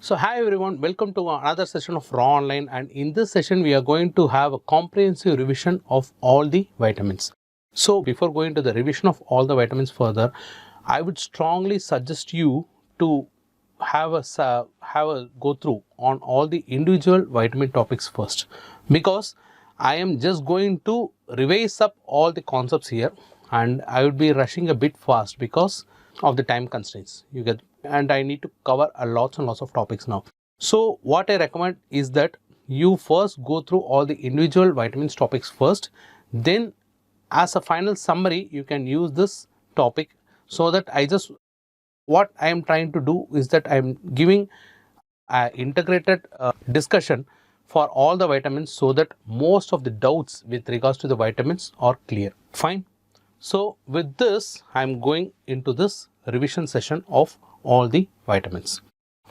So hi everyone, welcome to another session of Raaonline, and in this session we are going to have a comprehensive revision of all the vitamins. So before going to the revision of all the vitamins further, I would strongly suggest you to have a go through on all the individual vitamin topics first, because I am just going to revise up all the concepts here and I would be rushing a bit fast because of the time constraints you get, and I need to cover a lots and lots of topics now. So what I recommend is that you first go through all the individual vitamins topics first, then as a final summary you can use this topic, so that what I am trying to do is that I am giving an integrated discussion for all the vitamins, so that most of the doubts with regards to the vitamins are clear. Fine. So with this, I am going into this revision session of all the vitamins.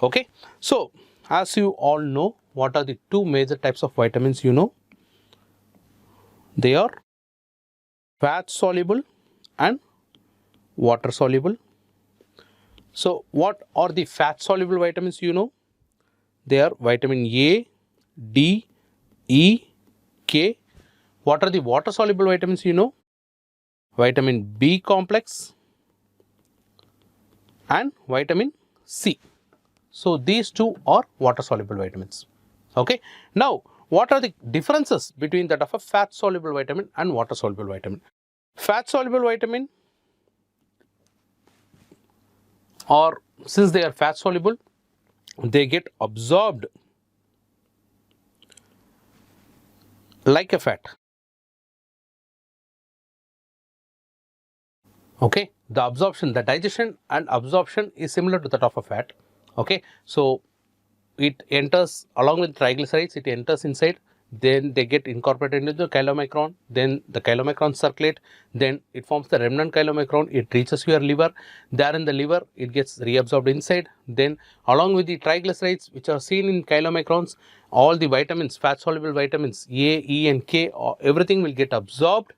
Okay. So as you all know, what are the two major types of vitamins? They are fat soluble and water soluble. So what are the fat soluble vitamins? They are vitamin A, D, E, K. What are the water soluble vitamins? Vitamin B complex and vitamin C. So these two are water soluble vitamins. Okay. Now what are the differences between that of a fat soluble vitamin and water soluble vitamin? Fat soluble vitamin, or since they are fat soluble, they get absorbed like a fat. Okay, the absorption, the digestion and absorption is similar to that of a fat. Okay, so it enters along with triglycerides, it enters inside, then they get incorporated into the chylomicron, then the chylomicron circulate, then it forms the remnant chylomicron, it reaches your liver, there in the liver it gets reabsorbed inside, then along with the triglycerides which are seen in chylomicrons, all the vitamins, fat soluble vitamins A, E and K, everything will get absorbed.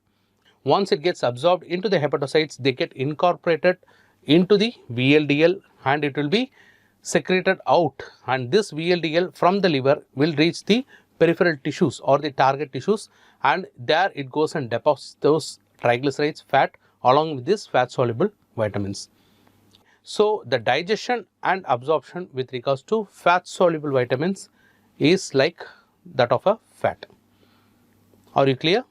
Once it gets absorbed into the hepatocytes, they get incorporated into the VLDL and it will be secreted out, and this VLDL from the liver will reach the peripheral tissues or the target tissues, and there it goes and deposits those triglycerides, fat, along with this fat soluble vitamins. So the digestion and absorption with regards to fat soluble vitamins is like that of a fat. Are you clear?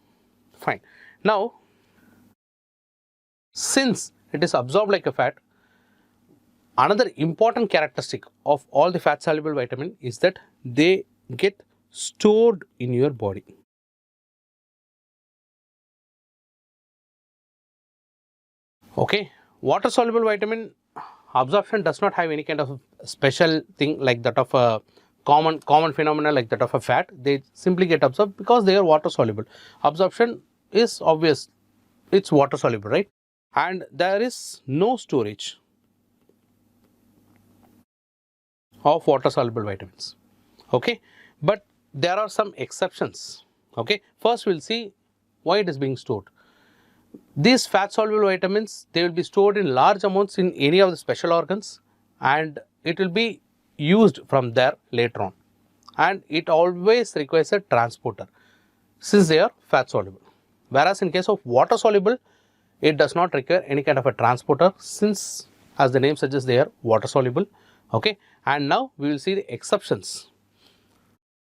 Fine. Now since it is absorbed like a fat, another important characteristic of all the fat soluble vitamin is that they get stored in your body. Okay, water soluble vitamin absorption does not have any kind of special thing like that of a common phenomena like that of a fat. They simply get absorbed because they are water soluble. Absorption is obvious, it's water soluble, right? And there is no storage of water soluble vitamins. Okay, but there are some exceptions. Okay, first we'll see why it is being stored. These fat soluble vitamins, they will be stored in large amounts in any of the special organs, and it will be used from there later on, and it always requires a transporter since they are fat soluble. Whereas in case of water soluble, it does not require any kind of a transporter, since as the name suggests they are water soluble. Okay, and now we will see the exceptions.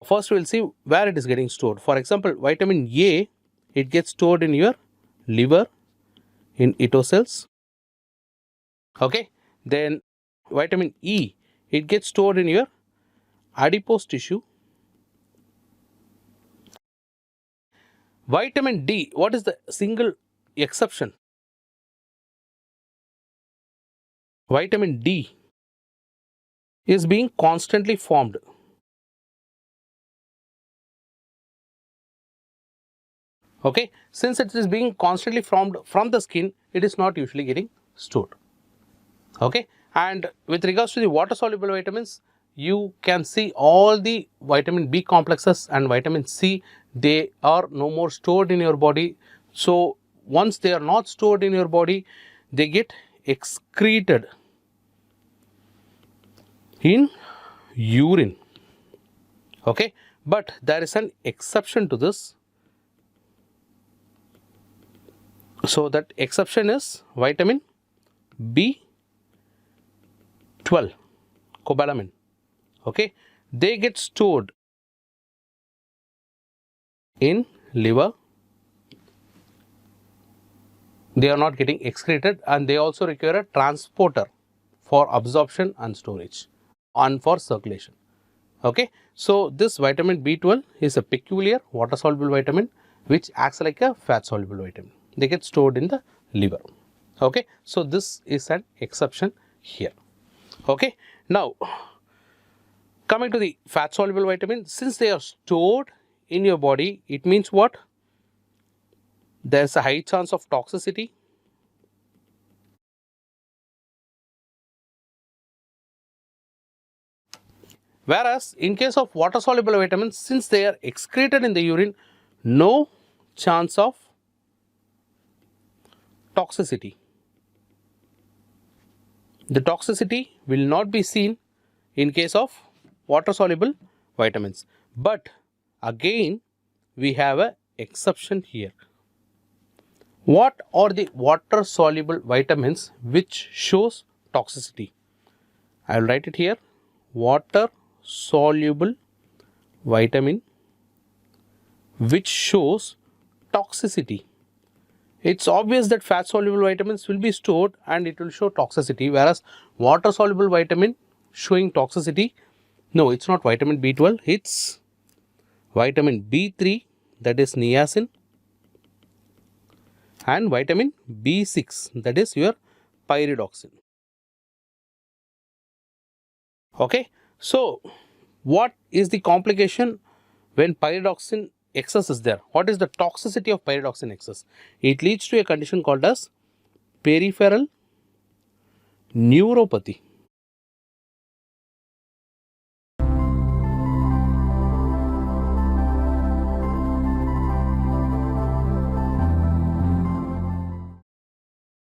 First we will see where it is getting stored. For example, vitamin A, it gets stored in your liver, in Ito cells. Okay, then vitamin E, it gets stored in your adipose tissue. Vitamin D, what is the single exception? Vitamin D is being constantly formed. Okay, since it is being constantly formed from the skin, it is not usually getting stored. Okay, and with regards to the water soluble vitamins, you can see all the vitamin B complexes and vitamin C, they are no more stored in your body. So once they are not stored in your body, they get excreted in urine. Okay, but there is an exception to this. So that exception is vitamin B12, cobalamin. Okay, they get stored in liver. They are not getting excreted, and they also require a transporter for absorption and storage and for circulation. Okay, so this vitamin B12 is a peculiar water soluble vitamin which acts like a fat soluble vitamin. They get stored in the liver. Okay, so this is an exception here. Okay, now coming to the fat soluble vitamin, since they are stored in your body, it means what? There's a high chance of toxicity. Whereas in case of water soluble vitamins, since they are excreted in the urine, no chance of toxicity. The toxicity will not be seen in case of water soluble vitamins. But again, we have an exception here. What are the water soluble vitamins which shows toxicity? I will write it here. Water soluble vitamin which shows toxicity. It's obvious that fat soluble vitamins will be stored and it will show toxicity, whereas water soluble vitamin showing toxicity, no, it's not vitamin B12, it's vitamin B3, that is niacin, and vitamin B6, that is your pyridoxine. Okay, so what is the complication when pyridoxine excess is there? What is the toxicity of pyridoxine excess? It leads to a condition called as peripheral neuropathy.